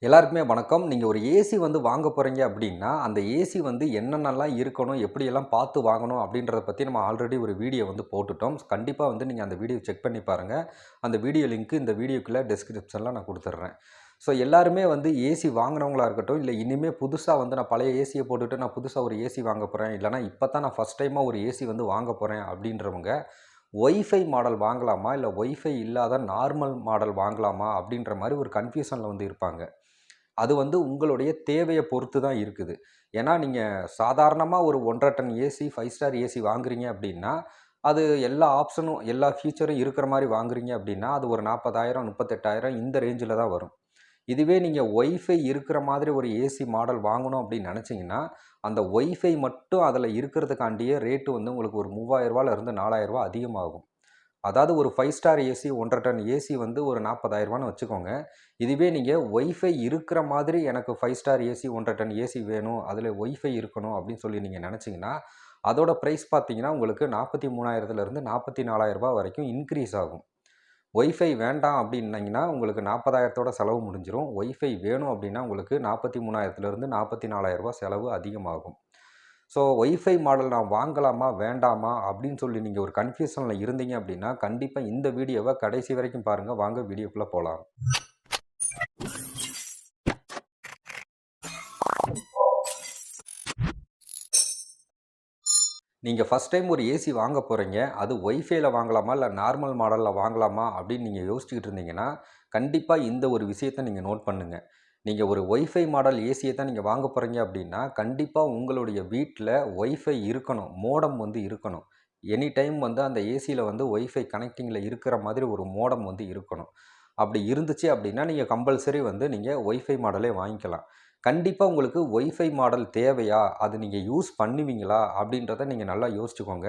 எல்லாருக்குமே வணக்கம். நீங்க ஒரு ஏசி வந்து வாங்க போறீங்க அப்படின்னா, அந்த ஏசி வந்து என்னென்னலாம் இருக்கணும், எப்படியெல்லாம் பார்த்து வாங்கணும் அப்படின்றத பத்தி நம்ம ஆல்ரெடி ஒரு வீடியோ வந்து போட்டுட்டோம். கண்டிப்பா வந்து நீங்க அந்த வீடியோ செக் பண்ணி பாருங்க. அந்த வீடியோ லிங்க் இந்த வீடியோக்குள்ள டிஸ்கிரிப்ஷன்ல நான் குடுத்துடுறேன். ஸோ எல்லாருமே வந்து ஏசி வாங்குனவங்களா இருக்கட்டும், இல்ல இனிமே புதுசா வந்து நான் பழைய ஏசிய போட்டுட்டு நான் புதுசா ஒரு ஏசி வாங்க போறேன், இல்லன்னா இப்ப தான் நான் ஃபர்ஸ்ட் டைமா ஒரு ஏசி வந்து வாங்க போறேன் அப்படின்றவங்க, ஒய்ஃபை மாடல் வாங்கலாமா? இல்ல ஒய்ஃபை இல்லாத நார்மல் மாடல் வாங்கலாமா? அப்படின்ற மாரி ஒரு கன்ஃப்யூஷன்ல வந்து இருப்பாங்க. அது வந்து உங்களுடைய தேவைய பொறுத்து தான் இருக்குது. ஏன்னா, நீங்க சாதாரணமா ஒரு 1 1/2 டன் ஏசி, 5 ஸ்டார் ஏசி வாங்குறீங்க அப்டின்னா, அது எல்லா ஆப்ஷனும், எல்லா ஃபீச்சரும் இருக்கிற மாரி வாங்குறீங்க அப்டின்னா, அது ஒரு 40,000 38,000 இந்த ரேஞ்சில தான் வரும். இதுவே நீங்க ஒய்ஃபை இருக்கிற மாதிரி ஒரு ஏசி மாடல் வாங்கணும் அப்டின்னு நெனச்சீங்கன்னா, அந்த ஒய்ஃபை மட்டும் அதில இருக்கிறதுக்காண்டியே ரேட் வந்து உங்களுக்கு ஒரு ரூ. 3000லேருந்து ரூ. 4000 அதிகமாகும். அதாவது ஒரு 5 ஸ்டார் ஏசி 1 1/2 டன் ஏசி வந்து ஒரு ரூ. 40,000ன்னு வச்சுக்கோங்க. இதுவே நீங்க ஒய்ஃபை இருக்கிற மாதிரி எனக்கு 5 ஸ்டார் ஏசி 1 1/2 டன் ஏசி வேணும். அதில ஒய்ஃபை இருக்கணும் அப்படின்னு சொல்லி நீங்க நெனச்சீங்கன்னா, அதோட பிரைஸ் பார்த்தீங்கன்னா, உங்களுக்கு 43,000லேருந்து ரூ. 44,000 வரைக்கும் இன்கிரீஸ் ஆகும். ஒய்ஃபை வேண்டாம் அப்படின்னீங்கன்னா, உங்களுக்கு 40,000தோட செலவு முடிஞ்சிரும். ஒய்ஃபை வேணும் அப்படின்னா, உங்களுக்கு 43,000லேருந்து ரூ. 44,000 செலவு அதிகமாகும். ஸோ ஒய்ஃபை மாடல் நான் வாங்கலாமா? வேண்டாமா? அப்படின்னு சொல்லி நீங்க ஒரு கன்ஃப்யூஷன்ல இருந்தீங்க அப்படின்னா, கண்டிப்பா இந்த வீடியோவ கடைசி வரைக்கும் பாருங்க. வாங்க வீடியோக்குள்ள போலாம். நீங்க ஃபர்ஸ்ட் டைம் ஒரு ஏசி வாங்க போறீங்க. அது ஒய்ஃபைல வாங்கலாமா? இல்ல நார்மல் மாடல்ல வாங்கலாமா? அப்படின்னு நீங்க யோசிச்சுக்கிட்டு இருந்தீங்கன்னா, கண்டிப்பா இந்த ஒரு விஷயத்த நீங்க நோட் பண்ணுங்க. நீங்க ஒரு ஒய்ஃபை மாடல் ஏசிய தான் நீங்க வாங்க போறீங்க அப்படின்னா, கண்டிப்பா உங்களுடைய வீட்ல ஒய்ஃபை இருக்கணும். மோடம் வந்து இருக்கணும். எனி டைம் வந்து அந்த ஏசில வந்து ஒய்ஃபை கனெக்டிங்ல இருக்கிற மாதிரி ஒரு மோடம் வந்து இருக்கணும். அப்படி இருந்துச்சு அப்படின்னா, நீங்க கம்பல்சரி வந்து நீங்க ஒய்ஃபை மாடலே வாங்கிக்கலாம். கண்டிப்பா உங்களுக்கு ஒய்ஃபை மாடல் தேவையா? அது நீங்க யூஸ் பண்ணுவீங்களா? அப்படின்றத நீங்க நல்லா யோசிச்சுக்கோங்க.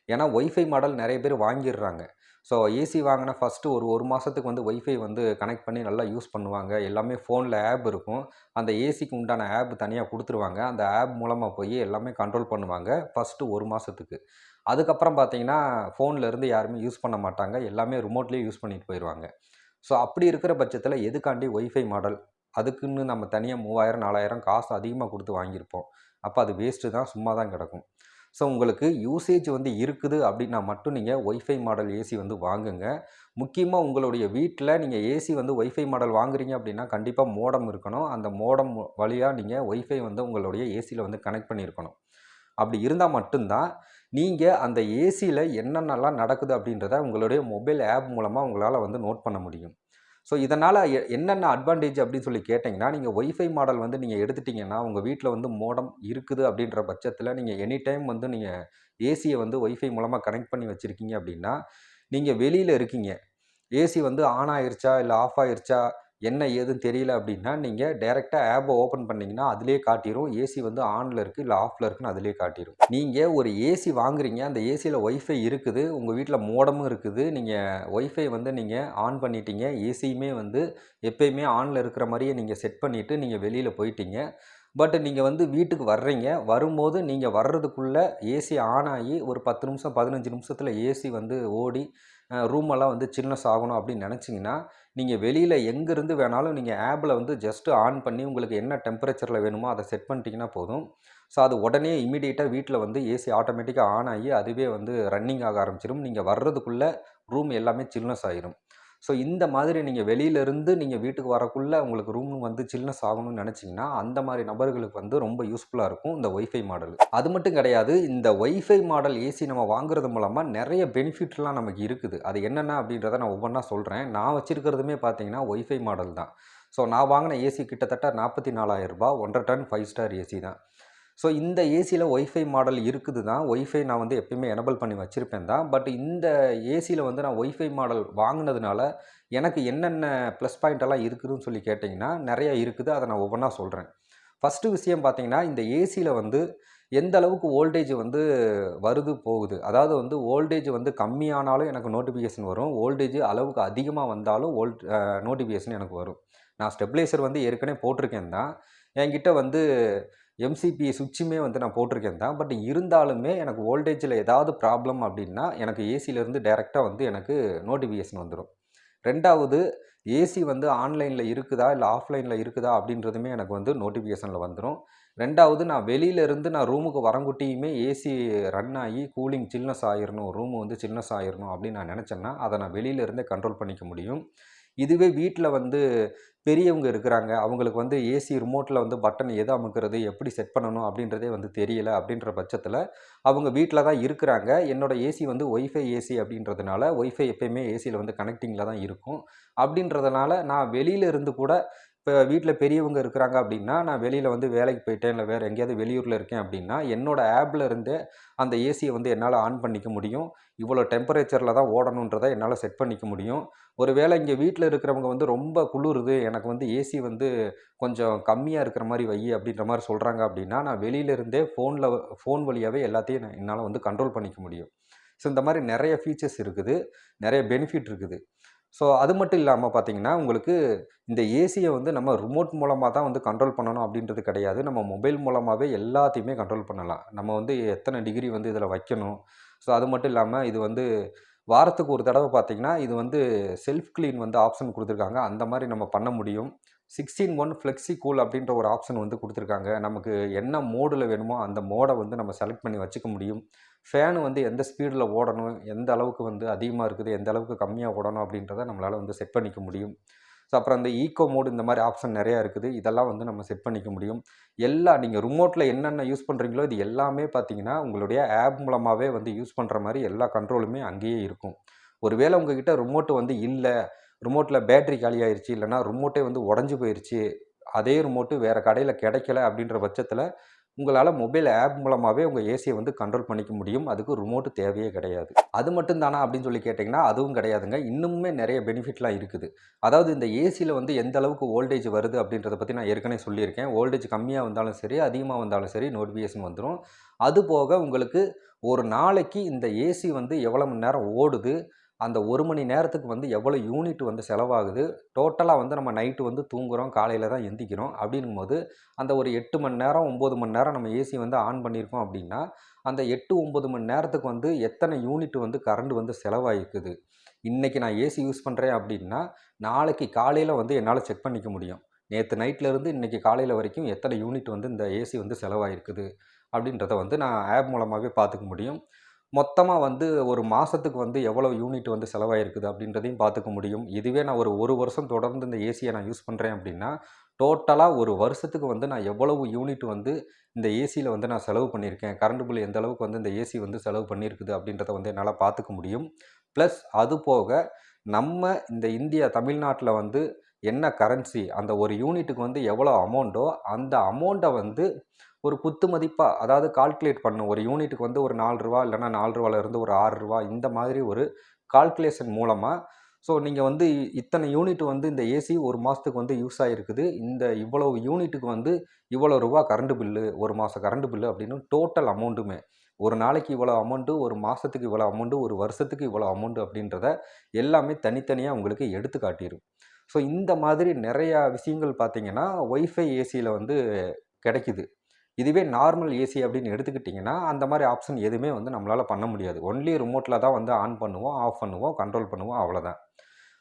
ஏன்னா, ஒய்ஃபை மாடல் நெறைய பேர் வாங்கிர்றாங்க. ஸோ, ஏசி வாங்குன ஃபர்ஸ்ட்டு ஒரு 1 மாசத்துக்கு வந்து ஒய்ஃபை வந்து கனெக்ட் பண்ணி நல்லா யூஸ் பண்ணுவாங்க. எல்லாமே ஃபோன்ல ஆப் இருக்கும். அந்த ஏசிக்கு உண்டான ஆப் தனியா குடுத்துருவாங்க. அந்த ஆப் மூலமா போய் எல்லாமே கண்ட்ரோல் பண்ணுவாங்க. ஃபர்ஸ்ட்டு 1 மாசத்துக்கு. அதுக்கப்புறம் பார்த்தீங்கன்னா, ஃபோன்ல இருந்து யாருமே யூஸ் பண்ண மாட்டாங்க. எல்லாமே ரிமோட்லயே யூஸ் பண்ணிட்டு போயிருவாங்க. ஸோ, அப்படி இருக்கிற பட்சத்தில எதுக்காண்டி ஒய்ஃபை மாடல்? அதுக்குன்னு நம்ம தனியா 3000, 4000 காசு அதிகமா குடுத்து வாங்கியிருப்போம். அப்ப அது வேஸ்ட்டு தான். சும்மா தான் கிடக்கும். ஸோ, உங்களுக்கு யூசேஜ் வந்து இருக்குது அப்படின்னா மட்டும் நீங்க ஒய்ஃபை மாடல் ஏசி வந்து வாங்குங்க. முக்கியமா உங்களுடைய வீட்ல நீங்க ஏசி வந்து ஒய்ஃபை மாடல் வாங்குறீங்க அப்படின்னா, கண்டிப்பா மோடம் இருக்கணும். அந்த மோடம் வழியா நீங்க ஒய்ஃபை வந்து உங்களுடைய ஏசில வந்து கனெக்ட் பண்ணியிருக்கணும். அப்படி இருந்தா மட்டும் தான், நீங்க அந்த ஏசில என்னென்னலாம் நடக்குது அப்படின்றத உங்களுடைய மொபைல் ஆப் மூலமா உங்களால வந்து நோட் பண்ண முடியும். ஸோ, இதனால என்னென்ன அட்வான்டேஜ் அப்படின்னு சொல்லி கேட்டீங்கன்னா, நீங்க ஒய்ஃபை மாடல் வந்து நீங்க எடுத்துட்டீங்கன்னா, உங்க வீட்ல வந்து மோடம் இருக்குது அப்படின்ற பட்சத்தில, நீங்க எனி டைம் வந்து நீங்க ஏசிய வந்து ஒய்ஃபை மூலமா கனெக்ட் பண்ணி வச்சிருக்கீங்க அப்படின்னா, நீங்க வெளியில இருக்கீங்க. ஏசி வந்து ஆன் ஆயிருச்சா, இல்ல ஆஃப் ஆயிருச்சா, என்ன ஏதுன்னு தெரியல அப்படின்னா, நீங்க டைரக்ட்டா ஆப்ப ஓப்பன் பண்ணீங்கன்னா, அதிலேயே காட்டிரும். ஏசி வந்து ஆன்ல இருக்கு, இல்ல ஆஃப்ல இருக்குன்னு அதிலேயே காட்டிரும். நீங்க ஒரு ஏசி வாங்குறீங்க. அந்த ஏசில ஒய்ஃபை இருக்குது. உங்க வீட்ல மோடமும் இருக்குது. நீங்க ஒய்ஃபை வந்து நீங்க ஆன் பண்ணிட்டீங்க. ஏசியுமே வந்து எப்பயுமே ஆன்ல இருக்கிற மாரியே நீங்க செட் பண்ணிட்டு, நீங்க வெளியில போயிட்டீங்க. பட் நீங்க வந்து வீட்டுக்கு வர்றீங்க. வரும்போது நீங்க வர்றதுக்குள்ள ஏசி ஆன் ஆயி ஒரு 10 நிமிஷம், 15 நிமிஷத்துல ஏசி வந்து ஓடி, ரூம் எல்லாம் வந்து சில்னஸ் ஆகணும் அப்படின்னு நெனச்சீங்கன்னா, நீங்க வெளியில எங்கிருந்து வேணாலும் நீங்க ஆப்ல வந்து ஜஸ்ட் ஆன் பண்ணி உங்களுக்கு என்ன டெம்பரேச்சர்ல வேணுமோ அத செட் பண்ணிட்டீங்கன்னா போதும். ஸோ, அது உடனே இம்மீடியேட்டா வீட்ல வந்து ஏசி ஆட்டோமேட்டிக்கா ஆன் ஆகி அதுவே வந்து ரன்னிங் ஆக ஆரம்பிச்சுரும். நீங்க வர்றதுக்குள்ள ரூம் எல்லாமே சில்னஸ் ஆயிரும். ஸோ, இந்த மாதிரி நீங்க வெளியில இருந்து நீங்க வீட்டுக்கு வரக்குள்ள உங்களுக்கு ரூம் வந்து சில்னஸ் ஆகணும்னு நெனச்சீங்கன்னா, அந்த மாரி நபர்களுக்கு வந்து ரொம்ப யூஸ்ஃபுல்லா இருக்கும் இந்த ஒய்ஃபை மாடல். அது மட்டும் கிடையாது. இந்த ஒய்ஃபை மாடல் ஏசி நம்ம வாங்குறது மூலமா நெறைய பெனிஃபிட்லாம் நமக்கு இருக்குது. அது என்னென்ன அப்படின்றத நான் ஒவ்வொன்னா சொல்றேன். நான் வச்சிருக்கிறதுமே பார்த்தீங்கன்னா, ஒய்ஃபை மாடல் தான். ஸோ, நான் வாங்குன ஏசி கிட்டத்தட்ட ரூ. 44,000 1 1/2 டன் 5 ஸ்டார் ஏசி தான். ஸோ, இந்த ஏசில ஒய்ஃபை மாடல் இருக்குது தான். ஒய்ஃபை நான் வந்து எப்பயுமே எனபிள் பண்ணி வச்சிருப்பேன் தான். பட் இந்த ஏசில வந்து நான் ஒய்ஃபை மாடல் வாங்குனதுனால, எனக்கு என்னென்ன ப்ளஸ் பாயிண்ட் எல்லாம் இருக்குதுன்னு சொல்லி கேட்டீங்கன்னா, நெறைய இருக்குது. அத நான் ஒவ்வொன்னா சொல்றேன். ஃபர்ஸ்ட்டு விஷயம் பார்த்தீங்கன்னா, இந்த ஏசில வந்து எந்த அளவுக்கு வோல்டேஜ் வந்து வருது, போகுது. அதாவது வந்து வோல்டேஜ் வந்து கம்மியானாலும் எனக்கு நோட்டிஃபிகேஷன் வரும். வோல்டேஜ் அளவுக்கு அதிகமா வந்தாலும் நோட்டிஃபிகேஷன் எனக்கு வரும். நான் ஸ்டெபிலைசர் வந்து ஏற்கனவே போட்டிருக்கேன் தான். என்கிட்ட வந்து எம்சிபி சுவிட்சுமே வந்து நான் போட்டிருக்கேன் தான். பட் இருந்தாலுமே எனக்கு வோல்டேஜ்ல ஏதாவது ப்ராப்ளம் அப்டின்னா, எனக்கு ஏசிலேருந்து டைரக்ட்டா வந்து எனக்கு நோட்டிஃபிகேஷன் வந்துரும். 2வது ஏசி வந்து ஆன்லைன்ல இருக்குதா, இல்ல ஆஃப்லைன்ல இருக்குதா அப்படின்றதுமே எனக்கு வந்து நோட்டிஃபிகேஷன்ல வந்துரும். 2வது நான் வெளியில இருந்து நான் ரூமுக்கு வரங்குட்டியுமே ஏசி ரன் ஆகி கூலிங் சில்னஸ் ஆயிரணும், ரூம் வந்து சில்னஸ் ஆயிரணும் அப்படின்னு நான் நெனச்சேன்னா, அத நான் வெளியில இருந்தே கண்ட்ரோல் பண்ணிக்க முடியும். இதுவே வீட்ல வந்து பெரியவங்க இருக்கிறாங்க. அவங்களுக்கு வந்து ஏசி ரிமோட்ல வந்து பட்டன் எத அமுக்குறது, எப்படி செட் பண்ணணும் அப்படின்றதே வந்து தெரியல அப்படின்ற பட்சத்தில, அவங்க வீட்ல தான் இருக்கிறாங்க. என்னோட ஏசி வந்து ஒய்ஃபை ஏசி அப்படின்றதுனால, ஒய்ஃபை எப்பயுமே ஏசில வந்து கனெக்டிங்ல தான் இருக்கும். அப்படின்றதுனால நான் வெளியில இருந்து கூட இப்ப வீட்ல பெரியவங்க இருக்கிறாங்க அப்படின்னா, நான் வெளியில வந்து வேலைக்கு போயிட்டேன், இல்ல வேற எங்கேயாவது வெளியூர்ல இருக்கேன் அப்படின்னா, என்னோட ஆப்ல இருந்தே அந்த ஏசிய வந்து என்னால ஆன் பண்ணிக்க முடியும். இவ்வளோ டெம்பரேச்சர்ல தான் ஓடணுன்றத என்னால செட் பண்ணிக்க முடியும். ஒரு வேளை இங்க வீட்ல இருக்கிறவங்க வந்து ரொம்ப குளுருது, எனக்கு வந்து ஏசி வந்து கொஞ்சம் கம்மியா இருக்கிற மாரி வையி அப்படின்ற மாரி சொல்றாங்க அப்படின்னா, நான் வெளியில இருந்தே ஃபோன் வழியாவே எல்லாத்தையும் என்னால வந்து கண்ட்ரோல் பண்ணிக்க முடியும். ஸோ இந்த மாரி நெறைய ஃபீச்சர்ஸ் இருக்குது. நெறைய பெனிஃபிட் இருக்குது. ஸோ அது மட்டும் இல்லாம பார்த்தீங்கன்னா, உங்களுக்கு இந்த ஏசிய வந்து நம்ம ரிமோட் மூலமா தான் வந்து கண்ட்ரோல் பண்ணணும் அப்படின்றது கிடையாது. நம்ம மொபைல் மூலமாவே எல்லாத்தையுமே கண்ட்ரோல் பண்ணலாம். நம்ம வந்து எத்தன டிகிரி வந்து இதில வைக்கணும். ஸோ அது மட்டும் இல்லாம இது வந்து வாரத்துக்கு ஒரு தடவ பார்த்தீங்கன்னா, இது வந்து செல்ஃப் கிளீன் வந்து ஆப்ஷன் குடுத்துருக்காங்க. அந்த மாரி நம்ம பண்ண முடியும். 16 ஃப்ளெக்ஸி கூல் அப்படின்ற ஒரு ஆப்ஷன் வந்து குடுத்துருக்காங்க. நமக்கு என்ன மோடுல வேணுமோ அந்த மோட வந்து நம்ம செலக்ட் பண்ணி வச்சுக்க முடியும். ஃபேன் வந்து எந்த ஸ்பீடுல ஓடணும், எந்த அளவுக்கு வந்து அதிகமா இருக்குது, எந்த அளவுக்கு கம்மியா ஓடணும் அப்படின்றத நம்மளால வந்து செட் பண்ணிக்க முடியும். ஸோ அப்புறம் அந்த ஈக்கோ மோட் இந்த மாரி ஆப்ஷன் நெறையா இருக்குது. இதெல்லாம் வந்து நம்ம செட் பண்ணிக்க முடியும். நீங்க ரிமோட்ல என்னென்ன யூஸ் பண்றீங்களோ, இது எல்லாமே பார்த்தீங்கன்னா, உங்களுடைய ஆப் மூலமாவே வந்து யூஸ் பண்ற மாரி எல்லா கண்ட்ரோலுமே அங்கேயே இருக்கும். ஒருவேளை உங்ககிட்ட ரிமோட் வந்து இல்ல, ரிமோட்ல பேட்டரி காலியாயிருச்சு, இல்லன்னா ரிமோட்டே வந்து உடைஞ்சு போயிருச்சு. அதே ரிமோட்டு வேற கடையில கிடைக்கல அப்படின்ற பட்சத்தில, உங்களால மொபைல் ஆப் மூலமாவே உங்க ஏசிய வந்து கண்ட்ரோல் பண்ணிக்க முடியும். அதுக்கு ரிமோட் தேவையே கிடையாது. அது மட்டும் தானா அப்படின்னு சொல்லி கேட்டீங்கன்னா, அதுவும் கிடையாதுங்க. இன்னுமே நெறைய பெனிஃபிட்லாம் இருக்குது. அதாவது இந்த ஏசில வந்து எந்த அளவுக்கு வோல்டேஜ் வருது அப்படின்றத பத்தி நான் ஏற்கனவே சொல்லியிருக்கேன். வோல்டேஜ் கம்மியா வந்தாலும் சரி, அதிகமா வந்தாலும் சரி நோட்டிஃபிகேஷன் வந்துரும். அதுபோக உங்களுக்கு ஒரு நாளைக்கு இந்த ஏசி வந்து எவ்வளோ மணி நேரம் ஓடுது, அந்த 1 மணி நேரத்துக்கு வந்து எவ்வளோ யூனிட் வந்து செலவாகுது, டோட்டலா வந்து நம்ம நைட்டு வந்து தூங்குறோம், காலையில தான் எந்திக்கிறோம். அப்படிங்கும்போது அந்த ஒரு 8 மணி நேரம், 9 மணி நேரம் நம்ம ஏசி வந்து ஆன் பண்ணியிருக்கோம் அப்படின்னா, அந்த 8, 9 மணி நேரத்துக்கு வந்து எத்தனை யூனிட் வந்து கரண்ட் வந்து செலவாயிருக்குது. இன்னைக்கு நான் ஏசி யூஸ் பண்றேன் அப்படின்னா, நாளைக்கு காலையில வந்து என்னால செக் பண்ணிக்க முடியும். நேத்து நைட்ல இருந்து இன்னைக்கு காலையில வரைக்கும் எத்தனை யூனிட் வந்து இந்த ஏசி வந்து செலவாயிருக்குது அப்படின்றத வந்து நான் ஆப் மூலமாவே பார்த்துக்க முடியும். மொத்தமா வந்து ஒரு மாசத்துக்கு வந்து எவ்வளவு யூனிட் வந்து செலவாயிருக்குது அப்படின்றதையும் பார்த்துக்க முடியும். இதுவே நான் ஒரு 1 வருஷம் தொடர்ந்து இந்த ஏசிய நான் யூஸ் பண்றேன் அப்படின்னா, டோட்டலா ஒரு வருஷத்துக்கு வந்து நான் எவ்வளவு யூனிட் வந்து இந்த ஏசில வந்து நான் செலவு பண்ணியிருக்கேன். கரண்ட் பில் எந்த அளவுக்கு வந்து இந்த ஏசி வந்து செலவு பண்ணியிருக்குது அப்படின்றத வந்து என்னால பார்த்துக்க முடியும். பிளஸ் அது போக நம்ம இந்த இந்தியா தமிழ்நாட்ல வந்து என்ன கரன்சி அந்த ஒரு யூனிட்டுக்கு வந்து எவ்வளோ அமௌண்ட்டோ, அந்த அமௌண்ட்ட வந்து ஒரு குத்து மதிப்பா அதாவது கால்குலேட் பண்ணும். ஒரு யூனிட்டுக்கு வந்து ஒரு ரூ. 4 இல்லன்னா ரூ. 4லேருந்து ஒரு ரூ. 6 இந்த மாதிரி ஒரு கால்குலேஷன் மூலமா, ஸோ நீங்க வந்து இத்தனை யூனிட் வந்து இந்த ஏசி 1 மாசத்துக்கு வந்து யூஸ் ஆயிருக்குது. இந்த இவ்வளவு யூனிட்டுக்கு வந்து இவ்வளோ ரூவா கரண்ட் பில்லு, 1 மாசம் கரண்ட் பில்லு அப்படின்னு டோட்டல் அமௌண்ட்டுமே. ஒரு நாளைக்கு இவ்வளோ அமௌண்ட்டு, ஒரு மாசத்துக்கு இவ்வளோ அமௌண்ட்டு, ஒரு வருஷத்துக்கு இவ்வளோ அமௌண்ட்டு அப்படின்றத எல்லாமே தனித்தனியா உங்களுக்கு எடுத்து காட்டிரும். ஸோ இந்த மாதிரி நெறையா விஷயங்கள் பார்த்தீங்கன்னா, ஒய்ஃபை ஏசில வந்து கிடைக்குது. இதுவே நார்மல் ஏசி அப்படின்னு எடுத்துக்கிட்டிங்கன்னா, அந்த மாரி ஆப்ஷன் எதுவுமே வந்து நம்மளால பண்ண முடியாது. ஒன்லி ரிமோட்ல தான் வந்து ஆன் பண்ணுவோம், ஆஃப் பண்ணுவோம், கண்ட்ரோல் பண்ணுவோம் அவ்வளோதான்.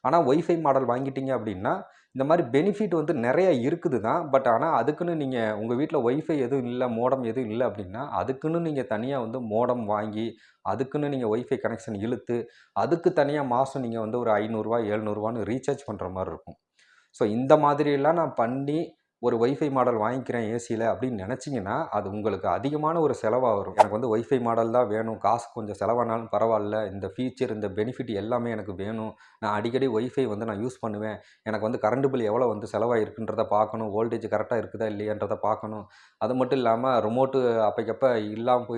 ஆனா ஒய்ஃபை மாடல் வாங்கிட்டீங்க அப்படின்னா, இந்த மாரி பெனிஃபிட் வந்து நெறைய இருக்குது தான். பட் ஆனா அதுக்குன்னு நீங்க உங்க வீட்ல ஒய்ஃபை எதுவும் இல்ல, மோடம் எதுவும் இல்ல அப்படின்னா, அதுக்குன்னு நீங்க தனியா வந்து மோடம் வாங்கி, அதுக்குன்னு நீங்க ஒய்ஃபை கனெக்ஷன் இழுத்து, அதுக்கு தனியா மாசம் நீங்க வந்து ஒரு ரூ. 500 ரூ. 700 ரீசார்ஜ் பண்ற மாரி இருக்கும். ஸோ இந்த மாதிரியெல்லாம் நான் பண்ணி, ஒரு ஒய்ஃபை மாடல் வாங்கிக்கிறேன் ஏசில அப்படின்னு நெனச்சீங்கன்னா, அது உங்களுக்கு அதிகமான ஒரு செலவா வரும். எனக்கு வந்து ஒய்ஃபை மாடல் தான் வேணும். காசு கொஞ்சம் செலவானாலும் பரவால்ல. இந்த ஃபீச்சர், இந்த பெனிஃபிட் எல்லாமே எனக்கு வேணும். நான் அடிக்கடி ஒய்ஃபை வந்து நான் யூஸ் பண்ணுவேன். எனக்கு வந்து கரண்ட் பில் எவ்வளோ வந்து செலவாயிருக்குன்றத பார்க்கணும். வோல்டேஜ் கரெக்ட்டா இருக்குதா இல்லையான்றத பார்க்கணும். அது மட்டும் இல்லாம ரிமோட்டு அப்பைக்கப்ப இல்லாம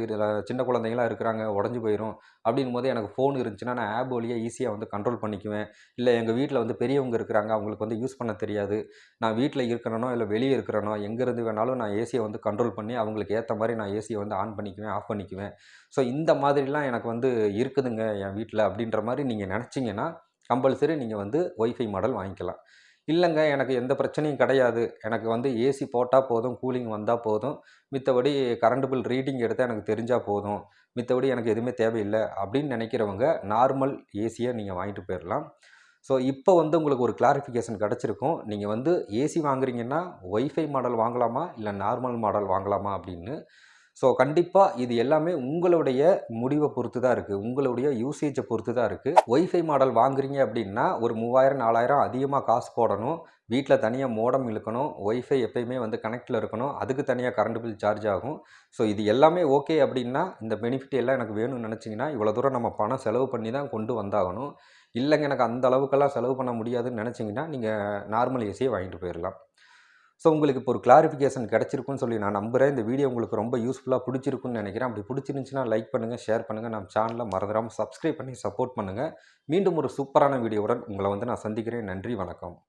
சின்ன குழந்தைங்கலாம் இருக்கிறாங்க, உடைஞ்சு போயிரும். அப்படிங்கும்போது எனக்கு ஃபோன் இருந்துச்சுன்னா, நான் ஆப் வழியா ஈஸியா வந்து கண்ட்ரோல் பண்ணிக்குவேன். இல்ல எங்க வீட்ல வந்து பெரியவங்க இருக்கிறாங்க. அவங்களுக்கு வந்து யூஸ் பண்ண தெரியாது. நான் வீட்ல இருக்கிறேனோ, இல்ல வெளிய இருக்கிறேனோ, எங்கேருந்து வேணாலும் நான் ஏசிய வந்து கண்ட்ரோல் பண்ணி, அவங்களுக்கு ஏத்த மாரி நான் ஏசிய வந்து ஆன் பண்ணிக்குவேன், ஆஃப் பண்ணிக்குவேன். ஸோ இந்த மாதிரிலாம் எனக்கு வந்து இருக்குதுங்க என் வீட்ல அப்படின்ற மாரி நீங்க நெனச்சீங்கன்னா, கம்பல்சரி நீங்க வந்து ஒய்ஃபை மாடல் வாங்கிக்கலாம். இல்லங்க எனக்கு எந்த பிரச்சனையும் கிடையாது. எனக்கு வந்து ஏசி போட்டா போதும், கூலிங் வந்தா போதும். மித்தபடி கரண்ட் பில் ரீடிங் எடுத்தா எனக்கு தெரிஞ்சா போதும். மித்தபடி எனக்கு எதுவுமே தேவையில்ல அப்படின்னு நெனைக்கிறவங்க, நார்மல் ஏசிய நீங்க வாங்கிட்டு போயிரலாம். ஸோ இப்போ வந்து உங்களுக்கு ஒரு கிளாரிஃபிகேஷன் கிடச்சிருக்கும். நீங்க வந்து ஏசி வாங்குறீங்கன்னா, ஒய்ஃபை மாடல் வாங்கலாமா? இல்ல நார்மல் மாடல் வாங்கலாமா? அப்படின்னு. ஸோ கண்டிப்பா இது எல்லாமே உங்களுடைய முடிவ பொறுத்து தான் இருக்கு. உங்களுடைய யூசேஜ பொறுத்து தான் இருக்கு. ஒய்ஃபை மாடல் வாங்குறீங்க அப்படின்னா, ஒரு 3000, 4000 அதிகமா காசு போடணும். வீட்ல தனியா மோடம் இழுக்கணும். ஒய்ஃபை எப்பயுமே வந்து கனெக்ட்ல இருக்கணும். அதுக்கு தனியா கரண்ட் பில் சார்ஜ் ஆகும். ஸோ இது எல்லாமே ஓகே அப்படின்னா, இந்த பெனிஃபிட் எல்லாம் எனக்கு வேணும்னு நெனச்சீங்கன்னா, இவ்வளோ தூரம் நம்ம பணம் செலவு பண்ணி தான் கொண்டு வந்தாகணும். இல்லங்க எனக்கு அந்த அளவுக்கெல்லாம் செலவு பண்ண முடியாதுன்னு நெனச்சீங்கன்னா, நீங்க நார்மல் ஏசியே வாங்கிட்டு போயிரலாம். ஸோ உங்களுக்கு இப்போ ஒரு கிளாரிஃபிகேஷன் கிடைச்சிருக்கும்னு சொல்லி நான் நம்புறேன். இந்த வீடியோ உங்களுக்கு ரொம்ப யூஸ்ஃபுல்லா பிடிச்சிருக்கும்னு நெனைக்கிறேன். அப்படி பிடிச்சிருந்துச்சுன்னா லைக் பண்ணுங்க, ஷேர் பண்ணுங்க. நம்ம சேனல மறந்துடாம சப்ஸ்கிரைப் பண்ணி சப்போர்ட் பண்ணுங்க. மீண்டும் ஒரு சூப்பரான வீடியோவுடன் உங்கள வந்து நான் சந்திக்கிறேன். நன்றி, வணக்கம்.